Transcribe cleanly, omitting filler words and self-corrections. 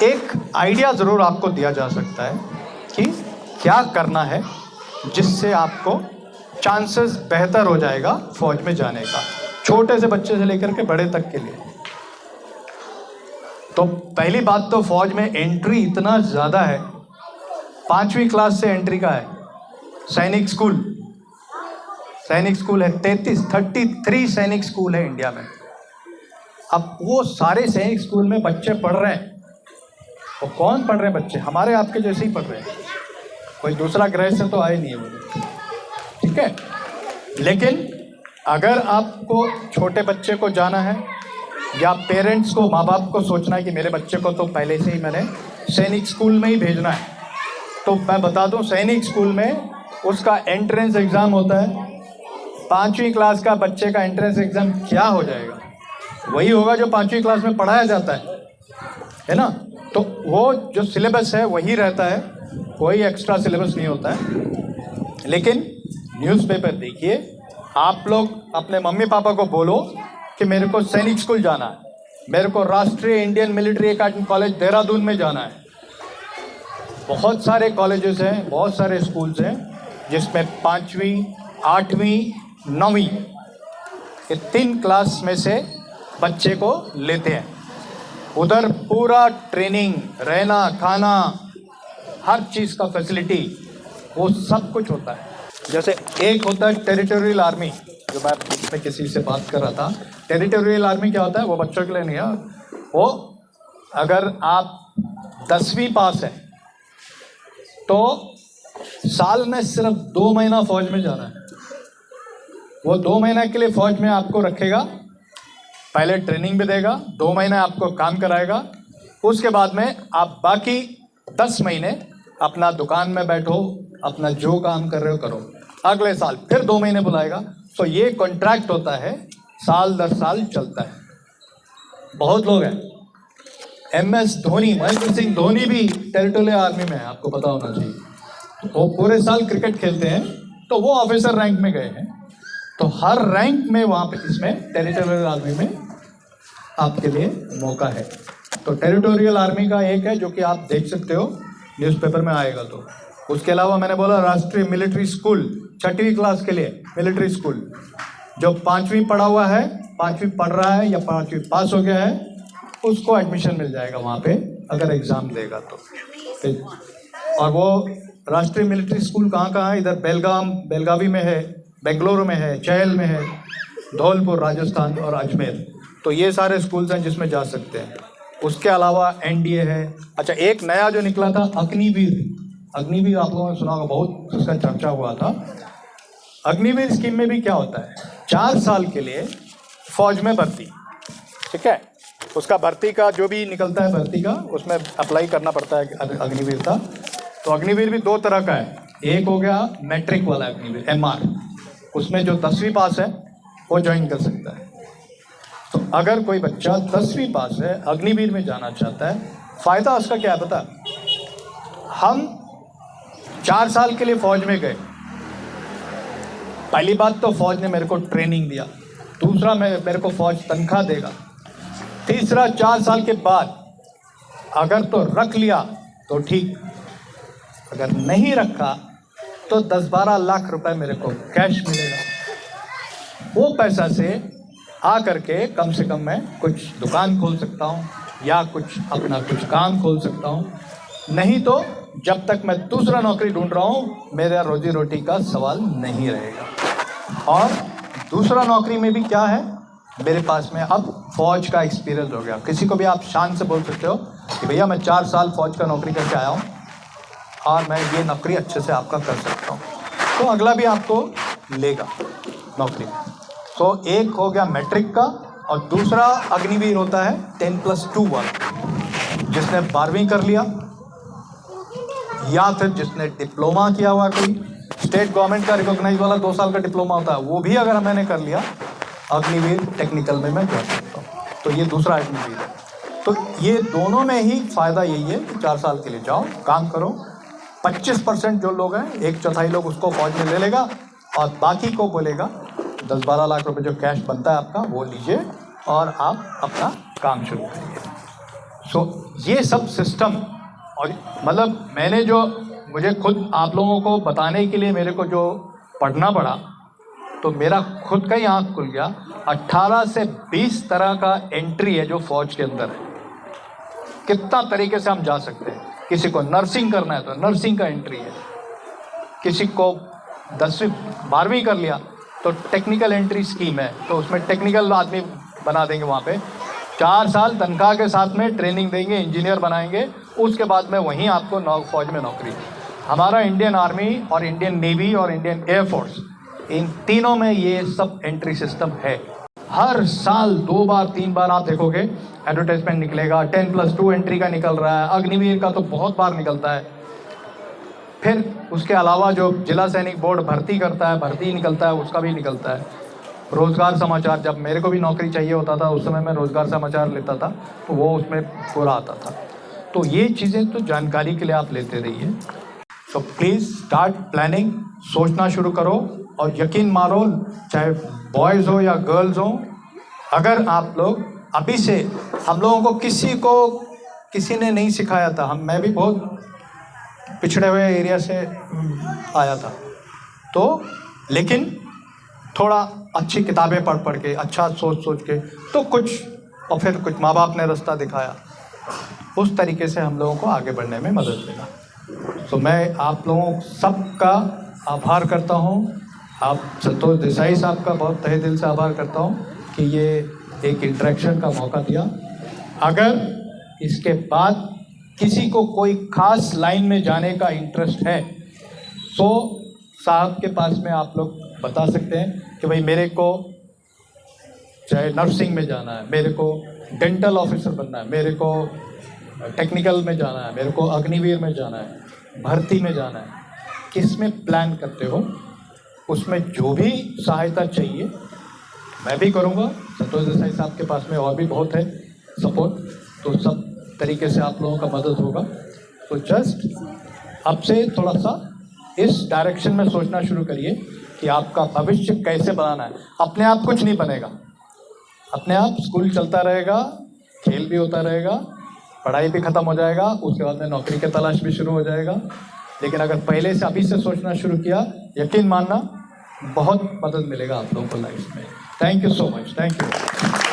एक आइडिया ज़रूर आपको दिया जा सकता है कि क्या करना है जिससे आपको चांसेस बेहतर हो जाएगा फौज में जाने का, छोटे से बच्चे से लेकर के बड़े तक के लिए। तो पहली बात तो फौज में एंट्री इतना ज़्यादा है, 5वीं क्लास से एंट्री का है। सैनिक स्कूल है, 33 सैनिक स्कूल है इंडिया में। अब वो सारे सैनिक स्कूल में बच्चे पढ़ रहे हैं, और कौन पढ़ रहे हैं बच्चे? हमारे आपके जैसे ही पढ़ रहे हैं, कोई दूसरा ग्रह से तो आए नहीं है वो, ठीक है। लेकिन अगर आपको छोटे बच्चे को जाना है, या पेरेंट्स को, माँ बाप को सोचना है कि मेरे बच्चे को तो पहले से ही मैंने सैनिक स्कूल में ही भेजना है, तो मैं बता दूं सैनिक स्कूल में उसका एंट्रेंस एग्ज़ाम होता है। 5वीं क्लास का बच्चे का एंट्रेंस एग्ज़ाम क्या हो जाएगा? वही होगा जो 5वीं क्लास में पढ़ाया जाता है ना। तो वो जो सिलेबस है वही रहता है, कोई एक्स्ट्रा सिलेबस नहीं होता है। लेकिन न्यूज़पेपर देखिए, आप लोग अपने मम्मी पापा को बोलो कि मेरे को सैनिक स्कूल जाना है, मेरे को राष्ट्रीय Indian military academy college Dehradun में जाना है। बहुत सारे कॉलेजेस हैं, बहुत सारे स्कूल्स हैं जिसमें 5वीं, 8वीं, 9वीं ये 3 क्लास में से बच्चे को लेते हैं। उधर पूरा ट्रेनिंग, रहना, खाना, हर चीज़ का फैसिलिटी, वो सब कुछ होता है। जैसे एक होता है टेरिटोरियल आर्मी, जो मैं इसमें किसी से बात कर रहा था। टेरिटोरियल आर्मी क्या होता है? वो बच्चों के लिए नहीं है। वो अगर आप 10वीं पास है तो साल में सिर्फ 2 महीना फौज में जाना है। वो 2 महीना के लिए फौज में आपको रखेगा, पहले ट्रेनिंग भी देगा, 2 महीने आपको काम कराएगा। उसके बाद में आप बाकी 10 महीने अपना दुकान में बैठो, अपना जो काम कर रहे हो करो। अगले साल फिर 2 महीने बुलाएगा। तो ये कॉन्ट्रैक्ट होता है, साल दर साल चलता है। बहुत लोग हैं, MS धोनी, महेंद्र सिंह धोनी भी टेरिटोरियल आर्मी में है, आपको पता होना चाहिए। वो पूरे साल क्रिकेट खेलते हैं, तो वो ऑफिसर रैंक में गए हैं। तो हर रैंक में वहाँ पे इसमें टेरिटोरियल आर्मी में आपके लिए मौका है। तो टेरिटोरियल आर्मी का एक है जो कि आप देख सकते हो, न्यूज़पेपर में आएगा। तो उसके अलावा मैंने बोला राष्ट्रीय मिलिट्री स्कूल, 6वीं क्लास के लिए मिलिट्री स्कूल। जो 5वीं पढ़ा हुआ है, 5वीं पढ़ रहा है या 5वीं पास हो गया है, उसको एडमिशन मिल जाएगा वहाँ पे, अगर एग्ज़ाम देगा तो। और वो राष्ट्रीय मिलिट्री स्कूल कहाँ है? इधर बेलगावी में है, बेंगलुरु में है, चहल में है, धौलपुर राजस्थान और अजमेर। तो ये सारे स्कूल्स हैं जिसमें जा सकते हैं। उसके अलावा NDA है। अच्छा, एक नया जो निकला था अग्निवीर आप लोगों ने सुना होगा, बहुत उसका चर्चा हुआ था। अग्निवीर स्कीम में भी क्या होता है? 4 साल के लिए फौज में भर्ती, ठीक है। उसका भर्ती का जो भी निकलता है भर्ती का, उसमें अप्लाई करना पड़ता है अग्निवीर का। तो अग्निवीर भी 2 तरह का है। एक हो गया मैट्रिक वाला अग्निवीर, MR, उसमें जो 10वीं पास है वो ज्वाइन कर सकता है। तो अगर कोई बच्चा 10वीं पास है, अग्निवीर में जाना चाहता है, फ़ायदा उसका क्या है पता? हम 4 साल के लिए फौज में गए। पहली बात तो फौज ने मेरे को ट्रेनिंग दिया, दूसरा मेरे को फौज तनख्वाह देगा, तीसरा 4 साल के बाद अगर तो रख लिया तो ठीक, अगर नहीं रखा तो 10-12 लाख रुपए मेरे को कैश मिलेगा। वो पैसा से आ करके कम से कम मैं कुछ दुकान खोल सकता हूँ या कुछ अपना कुछ काम खोल सकता हूँ। नहीं तो जब तक मैं दूसरा नौकरी ढूंढ रहा हूँ, मेरा रोजी रोटी का सवाल नहीं रहेगा। और दूसरा नौकरी में भी क्या है, मेरे पास में अब फौज का एक्सपीरियंस हो गया। किसी को भी आप शान से बोल सकते हो कि भैया मैं 4 साल फौज का नौकरी करके आया हूँ और मैं ये नौकरी अच्छे से आपका कर सकता हूँ, तो अगला भी आपको लेगा नौकरी। तो एक हो गया मैट्रिक का, और दूसरा अग्निवीर होता है 10+2 वाला, जिसने 12वीं कर लिया या फिर जिसने डिप्लोमा किया हुआ, कोई स्टेट गवर्नमेंट का रिकॉग्नाइज वाला 2 साल का डिप्लोमा होता है, वो भी अगर मैंने कर लिया, अग्निवीर टेक्निकल में मैं जा सकता हूँ। तो ये दूसरा अग्निवीर है। तो ये दोनों में ही फ़ायदा यही है कि 4 साल के लिए जाओ, काम करो। 25% जो लोग हैं, 1/4 लोग उसको फौज में ले लेगा, और बाकी को बोलेगा 10-12 लाख रुपए जो कैश बनता है आपका वो लीजिए और आप अपना काम शुरू करिए। ये सब सिस्टम, और मतलब मैंने जो मुझे खुद आप लोगों को बताने के लिए मेरे को जो पढ़ना पड़ा, तो मेरा खुद का ही आँख खुल गया। 18 से 20 तरह का एंट्री है जो फौज के अंदर है। कितना तरीके से हम जा सकते हैं। किसी को नर्सिंग करना है तो नर्सिंग का एंट्री है, किसी को 10वीं 12वीं कर लिया तो टेक्निकल एंट्री स्कीम है, तो उसमें टेक्निकल आदमी बना देंगे। वहाँ पे 4 साल तनख्वाह के साथ में ट्रेनिंग देंगे, इंजीनियर बनाएंगे, उसके बाद में वहीं आपको फौज में नौकरी। हमारा इंडियन आर्मी और इंडियन नेवी और इंडियन एयरफोर्स, इन तीनों में ये सब एंट्री सिस्टम है। हर साल 2 बार 3 बार आप देखोगे एडवर्टाइजमेंट निकलेगा। 10+2 एंट्री का निकल रहा है, अग्निवीर का तो बहुत बार निकलता है। फिर उसके अलावा जो जिला सैनिक बोर्ड भर्ती करता है, भर्ती निकलता है, उसका भी निकलता है। रोज़गार समाचार, जब मेरे को भी नौकरी चाहिए होता था उस समय मैं रोज़गार समाचार लेता था, तो वो उसमें पूरा आता था। तो ये चीज़ें तो जानकारी के लिए आप लेते रहिए। सो प्लीज़ स्टार्ट प्लानिंग, सोचना शुरू करो, और यकीन मारो, चाहे बॉयज़ हो या गर्ल्स हो, अगर आप लोग अभी से, हम लोगों को किसी ने नहीं सिखाया था। मैं भी बहुत पिछड़े हुए एरिया से आया था, तो लेकिन थोड़ा अच्छी किताबें पढ़ के, अच्छा सोच के, तो कुछ, और फिर कुछ माँ बाप ने रास्ता दिखाया, उस तरीके से हम लोगों को आगे बढ़ने में मदद मिला। तो मैं आप लोगों सबका आभार करता हूँ। आप संतोष देसाई साहब का बहुत तहे दिल से आभार करता हूँ कि ये एक इंटरेक्शन का मौका दिया। अगर इसके बाद किसी को कोई खास लाइन में जाने का इंटरेस्ट है तो साहब के पास में आप लोग बता सकते हैं कि भाई मेरे को चाहे नर्सिंग में जाना है, मेरे को डेंटल ऑफिसर बनना है, मेरे को टेक्निकल में जाना है, मेरे को अग्निवीर में जाना है, भर्ती में जाना है, किस में प्लान करते हो, उसमें जो भी सहायता चाहिए मैं भी करूँगा। संतोष देसाई साहब के पास में और भी बहुत है सपोर्ट, तो सब तरीके से आप लोगों का मदद होगा। तो जस्ट अब से थोड़ा सा इस डायरेक्शन में सोचना शुरू करिए कि आपका भविष्य कैसे बनाना है। अपने आप कुछ नहीं बनेगा, अपने आप स्कूल चलता रहेगा, खेल भी होता रहेगा, पढ़ाई भी ख़त्म हो जाएगा, उसके बाद में नौकरी की तलाश भी शुरू हो जाएगा। लेकिन अगर पहले से अभी से सोचना शुरू किया, यकीन मानना बहुत मदद मिलेगा आप लोगों को लाइफ में। Thank you so much, thank you.